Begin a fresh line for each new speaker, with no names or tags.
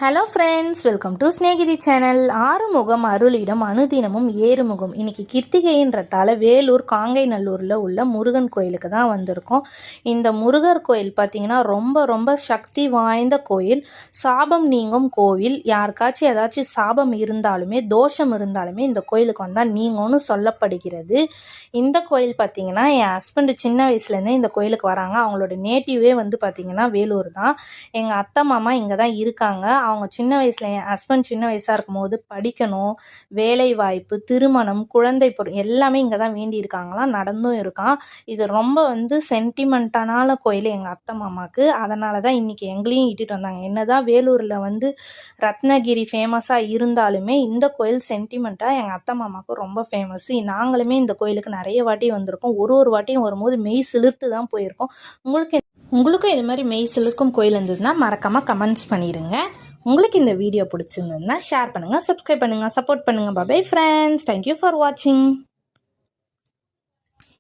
Hello friends, welcome to Snehithi channel. Arumugam அருளிடம் அனுதினமும் ஏறுமுகம். இன்னைக்கு கிருத்திகைன்றதால வேலூர் காங்கைநல்லூரில் உள்ள முருகன் கோயிலுக்கு தான் வந்திருக்கோம். இந்த முருகர் கோயில் பார்த்திங்கன்னா ரொம்ப சக்தி வாய்ந்த கோயில், சாபம் நீங்கும் கோவில். யாருக்காச்சும் ஏதாச்சும் சாபம் இருந்தாலுமே தோஷம் இருந்தாலுமே இந்த கோயிலுக்கு வந்தால் நீங்கும்னு சொல்லப்படுகிறது. இந்த கோயில் பார்த்திங்கன்னா என் ஹஸ்பண்டு சின்ன வயசுலேருந்தே இந்த கோயிலுக்கு வராங்க. அவங்களோட நேட்டிவே வந்து பார்த்திங்கன்னா வேலூர் தான். எங்கள் அத்தை மாமா இங்கே தான் இருக்காங்க. அவங்க சின்ன வயசில் என் ஹஸ்பண்ட் சின்ன வயசாக இருக்கும்போது படிக்கணும், வேலை வாய்ப்பு, திருமணம், குழந்தை எல்லாமே இங்கே தான் வேண்டியிருக்காங்களாம், நடந்தும் இருக்கான். இது ரொம்ப சென்டிமெண்ட்டான கோயில் எங்கள் அத்தை மாமாவுக்கு. அதனால தான் இன்றைக்கி எங்களையும் இட்டுட்டு வந்தாங்க. என்னதான் வேலூரில் ரத்னகிரி ஃபேமஸாக இருந்தாலுமே இந்த கோயில் சென்டிமெண்ட்டாக எங்கள் அத்தை மாமாவுக்கு ரொம்ப ஃபேமஸ். நாங்களுமே இந்த கோயிலுக்கு நிறைய வாட்டி வந்திருக்கோம். ஒரு வாட்டியும் வரும்போது மெய் சிலிர்த்து தான் போயிருக்கோம். உங்களுக்கும் இது மாதிரி மெய் சிலிர்க்கும் கோயில் இருந்ததுன்னா மறக்காமல் கமெண்ட்ஸ் பண்ணிடுங்க. உங்களுக்கு இந்த வீடியோ பிடிச்சிருந்ததுன்னா ஷேர் பண்ணுங்கள், சப்ஸ்கிரைப் பண்ணுங்கள், சப்போர்ட் பண்ணுங்கள். பை ஃப்ரெண்ட்ஸ், தேங்க்யூ ஃபார் வாட்சிங்.